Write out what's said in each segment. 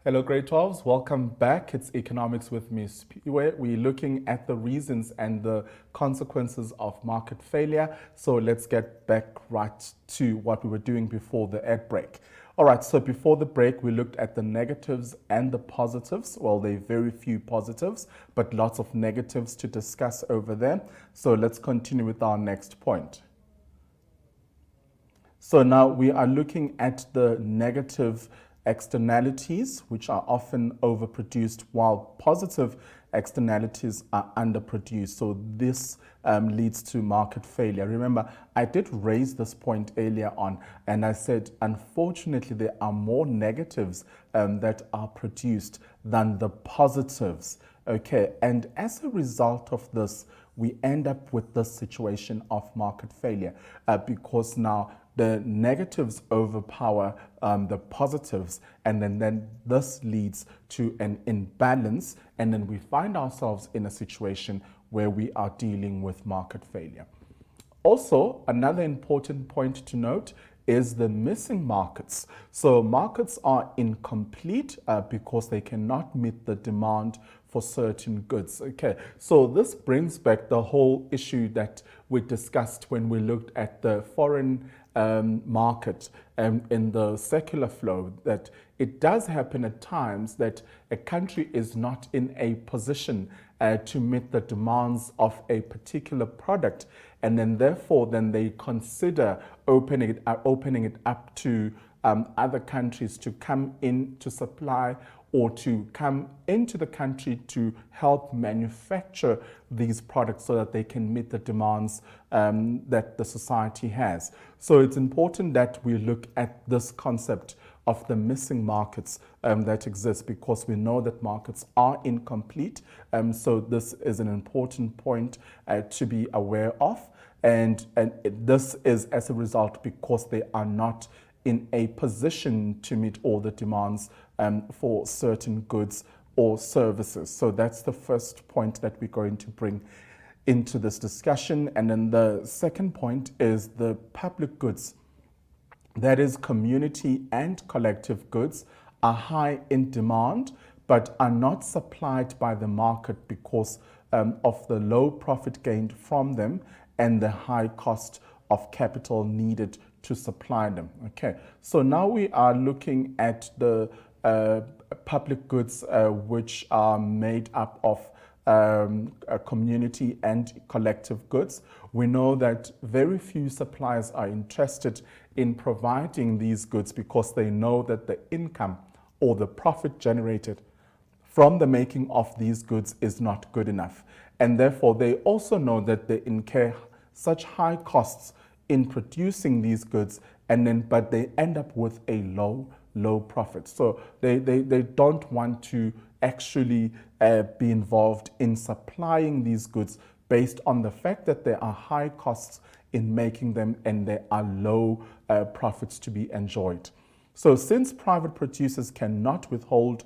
Hello, grade 12s. Welcome back. It's Economics with Ms. Piwe. We're looking at the reasons and the consequences of market failure. So let's get back right to what we were doing before the ad break. All right, so before the break, we looked at the negatives and the positives. Well, there are very few positives, but lots of negatives to discuss over there. So let's continue with our next point. So now we are looking at the negative externalities, which are often overproduced, while positive externalities are underproduced. So this leads to market failure. Remember, I did raise this point earlier on, and I said, unfortunately, there are more negatives that are produced than the positives. Okay, and as a result of this, we end up with this situation of market failure because now the negatives overpower the positives, and then this leads to an imbalance, and then we find ourselves in a situation where we are dealing with market failure. Also, another important point to note is the missing markets. So markets are incomplete because they cannot meet the demand for certain goods. Okay, so this brings back the whole issue that we discussed when we looked at the foreign market in the secular flow, that it does happen at times that a country is not in a position to meet the demands of a particular product, and then therefore they consider opening it up to other countries to come in to supply or to come into the country to help manufacture these products so that they can meet the demands that the society has. So it's important that we look at this concept of the missing markets that exist, because we know that markets are incomplete. So this is an important point to be aware of. And this is as a result because they are not in a position to meet all the demands for certain goods or services. So that's the first point that we're going to bring into this discussion. And then the second point is the public goods. That is, community and collective goods are high in demand, but are not supplied by the market because of the low profit gained from them and the high cost of capital needed to supply them. Okay, so now we are looking at the public goods which are made up of community and collective goods. We know that very few suppliers are interested in providing these goods because they know that the income or the profit generated from the making of these goods is not good enough. And therefore, they also know that they incur such high costs in producing these goods, but they end up with a low profit. So they don't want to actually be involved in supplying these goods based on the fact that there are high costs in making them and there are low profits to be enjoyed. So since private producers cannot withhold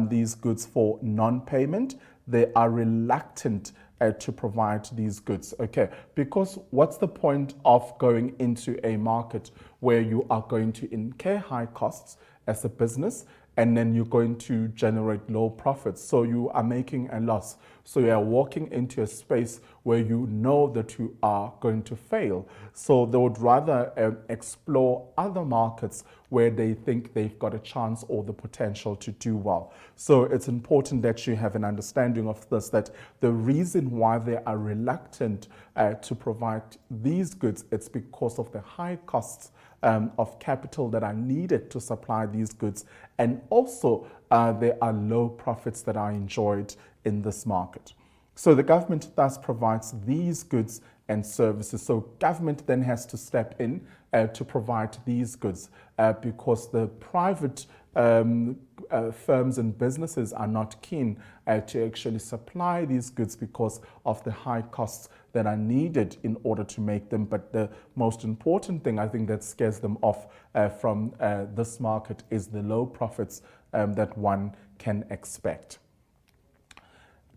these goods for non-payment, they are reluctant to provide these goods. Okay, because what's the point of going into a market where you are going to incur high costs as a business and then you're going to generate low profits? So you are making a loss. So you are walking into a space where you know that you are going to fail. So they would rather explore other markets where they think they've got a chance or the potential to do well. So it's important that you have an understanding of this, that the reason why they are reluctant to provide these goods, it's because of the high costs of capital that are needed to supply these goods, and also there are low profits that are enjoyed in this market. So the government thus provides these goods and services. So government then has to step in to provide these goods because the private firms and businesses are not keen to actually supply these goods because of the high costs that are needed in order to make them. But the most important thing I think that scares them off from this market is the low profits that one can expect.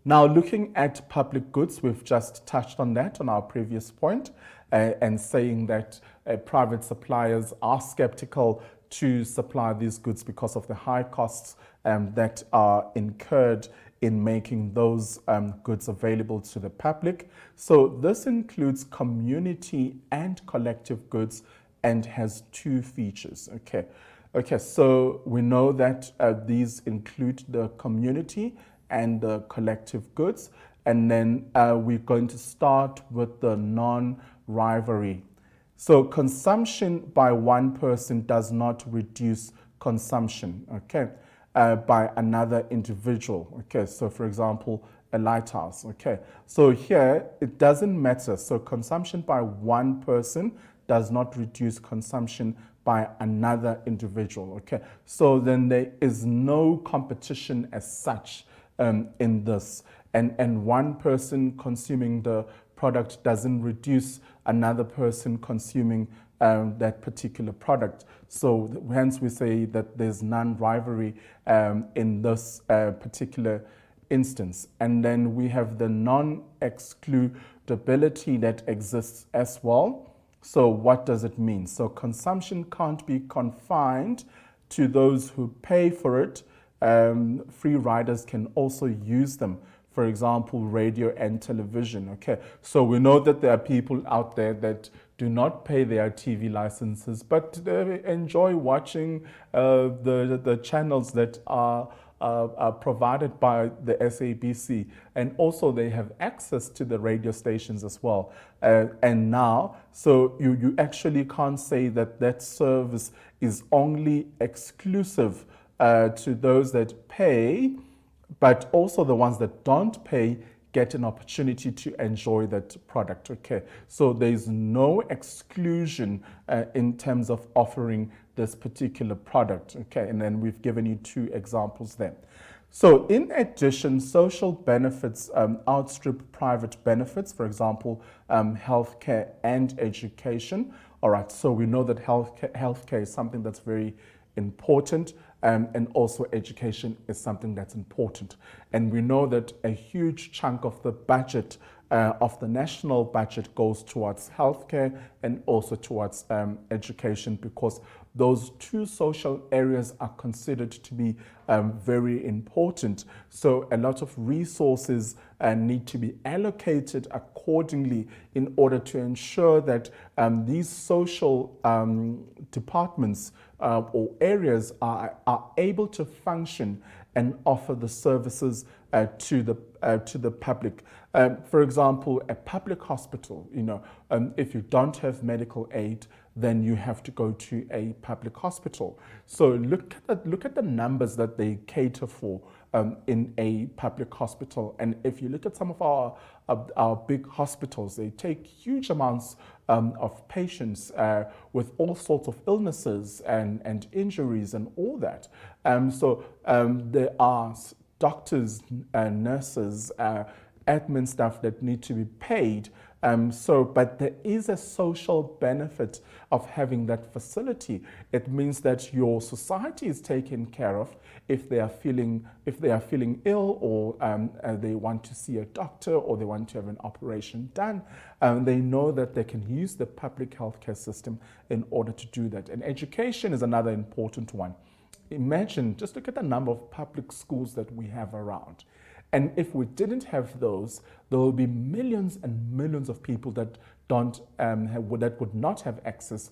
Now, looking at public goods, we've just touched on that on our previous point and saying that private suppliers are skeptical to supply these goods because of the high costs that are incurred in making those goods available to the public. So this includes community and collective goods and has two features. Okay, so we know that these include the community and the collective goods. And then we're going to start with the non-rivalry. So consumption by one person does not reduce consumption, okay, by another individual. Okay, so for example, a lighthouse. Okay, so here it doesn't matter. So consumption by one person does not reduce consumption by another individual. Okay, so then there is no competition as such in this, and one person consuming the product doesn't reduce another person consuming that particular product. So hence we say that there's non-rivalry in this particular instance. And then we have the non-excludability that exists as well. So what does it mean? So consumption can't be confined to those who pay for it. Free riders can also use them. For example, radio and television. Okay, so we know that there are people out there that do not pay their TV licenses, but they enjoy watching the channels that are provided by the SABC, and also they have access to the radio stations as well. And now, so you actually can't say that that service is only exclusive to those that pay, but also the ones that don't pay get an opportunity to enjoy that product. Okay, so there's no exclusion in terms of offering this particular product. Okay, and then we've given you two examples there. So in addition, social benefits outstrip private benefits, for example, healthcare and education. All right, so we know that healthcare is something that's very important, and also education is something that's important. And we know that a huge chunk of the budget, of the national budget, goes towards healthcare and also towards education, because those two social areas are considered to be very important. So a lot of resources need to be allocated accordingly in order to ensure that these social departments or areas are able to function and offer the services to the public. For example, a public hospital, if you don't have medical aid, then you have to go to a public hospital. So look at the numbers that they cater for in a public hospital. And if you look at some of our big hospitals, they take huge amounts of patients with all sorts of illnesses and injuries and all that. So there are doctors, nurses, admin staff that need to be paid. But there is a social benefit of having that facility. It means that your society is taken care of if they are feeling ill, or they want to see a doctor, or they want to have an operation done. They know that they can use the public healthcare system in order to do that. And education is another important one. Imagine, just look at the number of public schools that we have around. And if we didn't have those, there will be millions and millions of people that would not have access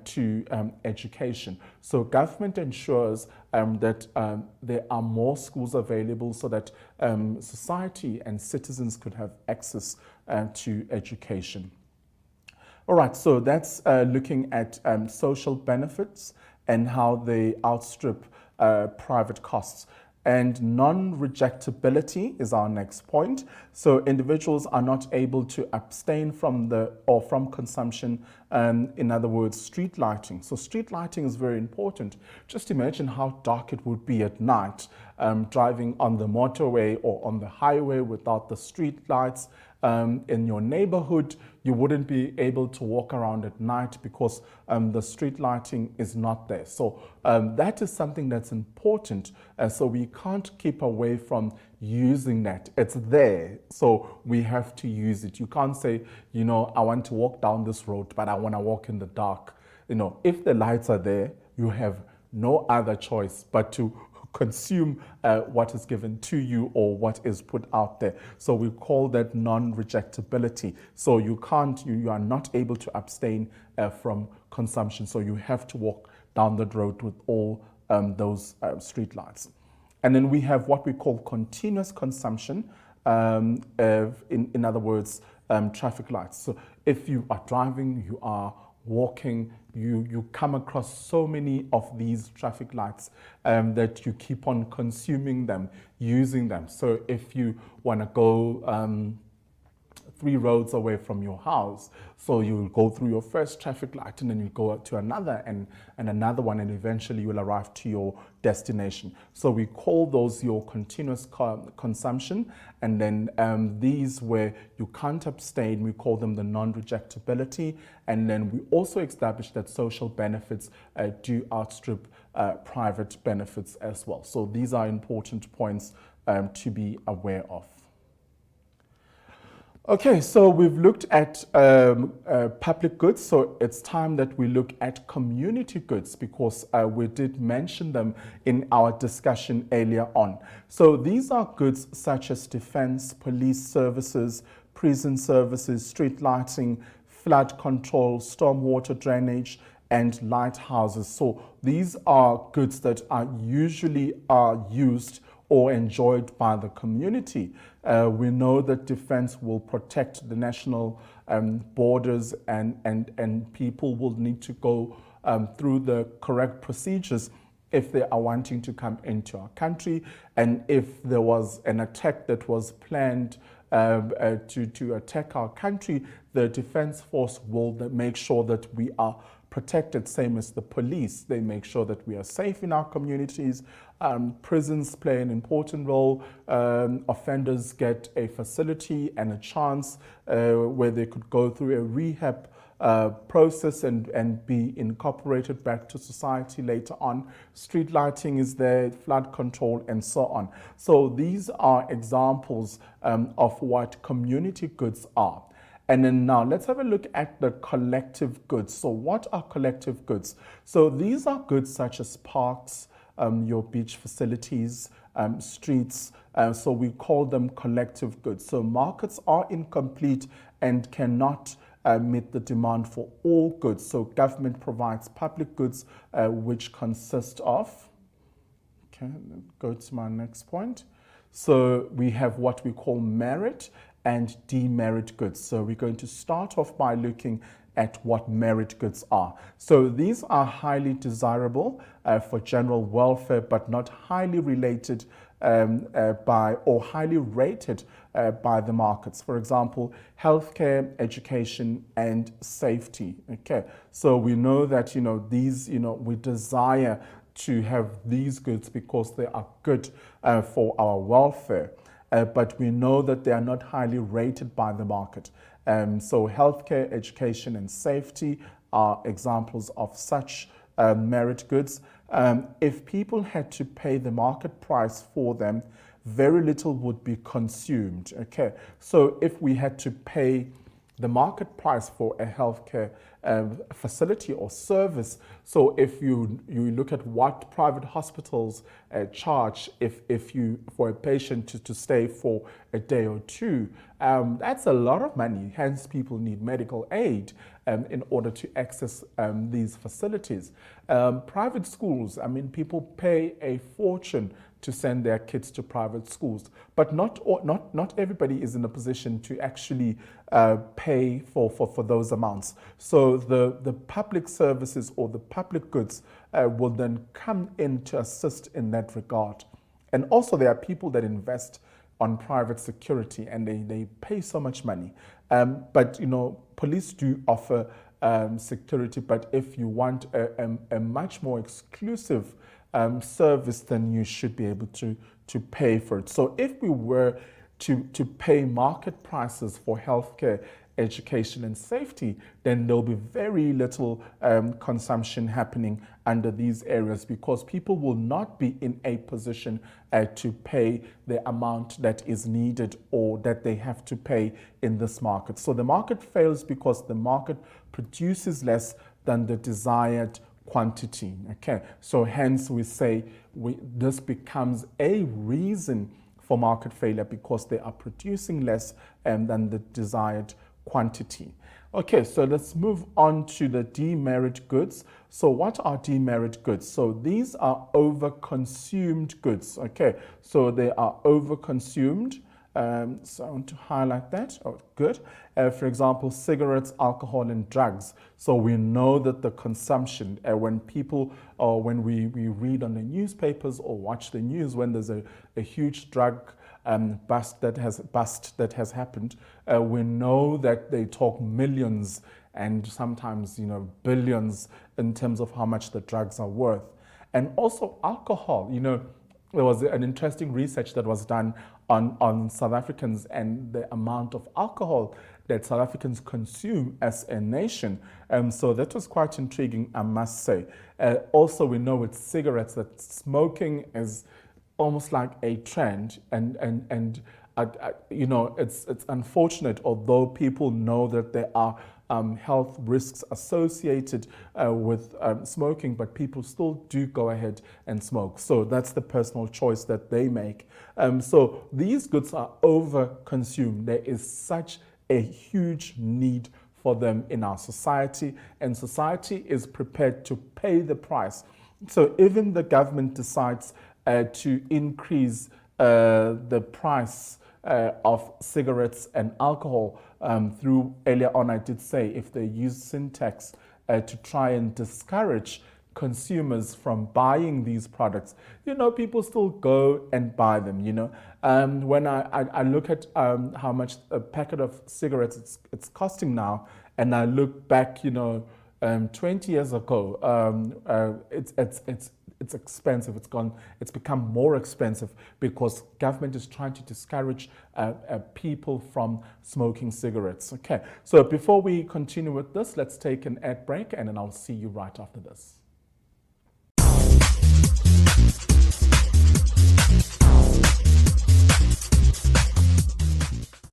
to education. So government ensures that there are more schools available so that society and citizens could have access to education. All right, so that's looking at social benefits and how they outstrip private costs. And non-rejectability is our next point. So individuals are not able to abstain from from consumption. In other words, street lighting. So street lighting is very important. Just imagine how dark it would be at night driving on the motorway or on the highway without the street lights. In your neighborhood, you wouldn't be able to walk around at night because the street lighting is not there. So that is something that's important. So we can't keep away from using that. It's there, so we have to use it. You can't say, I want to walk down this road, but I want to walk in the dark. If the lights are there, you have no other choice but to consume what is given to you or what is put out there. So we call that non-rejectability. So you are not able to abstain from consumption. So you have to walk down the road with all those street lights. And then we have what we call continuous consumption. In other words, traffic lights. So if you are driving, you are walking, you come across so many of these traffic lights that you keep on consuming them, using them. So if you want to go 3 roads away from your house, so you'll go through your first traffic light and then you go to another and another one, and eventually you will arrive to your destination. So we call those your continuous consumption. And then these where you can't abstain, we call them the non-rejectability. And then we also establish that social benefits do outstrip private benefits as well. So these are important points to be aware of. Okay, so we've looked at public goods, so it's time that we look at community goods, because we did mention them in our discussion earlier on. So these are goods such as defense, police services, prison services, street lighting, flood control, stormwater drainage, and lighthouses. So these are goods that are usually used or enjoyed by the community. We know that defense will protect the national borders, and people will need to go through the correct procedures if they are wanting to come into our country. And if there was an attack that was planned to attack our country, the defense force will make sure that we are protected, same as the police. They make sure that we are safe in our communities. Prisons play an important role. Offenders get a facility and a chance where they could go through a rehab process and be incorporated back to society later on. Street lighting is there, flood control, and so on. So these are examples of what community goods are. And then now let's have a look at the collective goods. So what are collective goods? So these are goods such as parks, your beach facilities, streets. So we call them collective goods. So markets are incomplete and cannot meet the demand for all goods. So government provides public goods which consist of, okay, go to my next point. So we have what we call merit and demerit goods. So we're going to start off by looking at what merit goods are. So these are highly desirable for general welfare, but not highly related by or highly rated by the markets. For example, healthcare, education, and safety. Okay, so we know that these we desire to have these goods because they are good for our welfare. But we know that they are not highly rated by the market. So healthcare, education, and safety are examples of such merit goods. If people had to pay the market price for them, very little would be consumed. Okay, so if we had to pay the market price for a healthcare facility or service. So if you look at what private hospitals charge if you for a patient to stay for a day or two, that's a lot of money. Hence, people need medical aid in order to access these facilities. Private schools, I mean, people pay a fortune to send their kids to private schools, but not everybody is in a position to actually pay for those amounts. So the public services or the public goods will then come in to assist in that regard. And also there are people that invest on private security and they pay so much money. But police do offer security, but if you want a much more exclusive service, then you should be able to pay for it. So if we were to pay market prices for healthcare, education, and safety, then there'll be very little consumption happening under these areas, because people will not be in a position to pay the amount that is needed or that they have to pay in this market. So the market fails because the market produces less than the desired quantity. Okay, so hence we say this becomes a reason for market failure because they are producing less than the desired quantity. Okay, so let's move on to the demerit goods. So what are demerit goods? So these are overconsumed goods. Okay, so they are overconsumed. So I want to highlight that. Oh, good. For example, cigarettes, alcohol, and drugs. So we know that the consumption, when people, or when we read on the newspapers or watch the news, when there's a huge drug bust that has happened, we know that they talk millions and sometimes billions in terms of how much the drugs are worth. And also alcohol. There was an interesting research that was done on South Africans and the amount of alcohol that South Africans consume as a nation. So that was quite intriguing, I must say. Also, we know with cigarettes that smoking is almost like a trend, and it's unfortunate, although people know that there are health risks associated with smoking, but people still do go ahead and smoke. So that's the personal choice that they make. So these goods are over-consumed. There is such a huge need for them in our society, and society is prepared to pay the price. So even the government decides to increase the price of cigarettes and alcohol through, earlier on I did say, if they use syntax to try and discourage consumers from buying these products, people still go and buy them. When I look at how much a packet of cigarettes it's costing now, and I look back 20 years ago, it's expensive. It's become more expensive because government is trying to discourage people from smoking cigarettes. Okay, so before we continue with this, let's take an ad break, and then I'll see you right after this.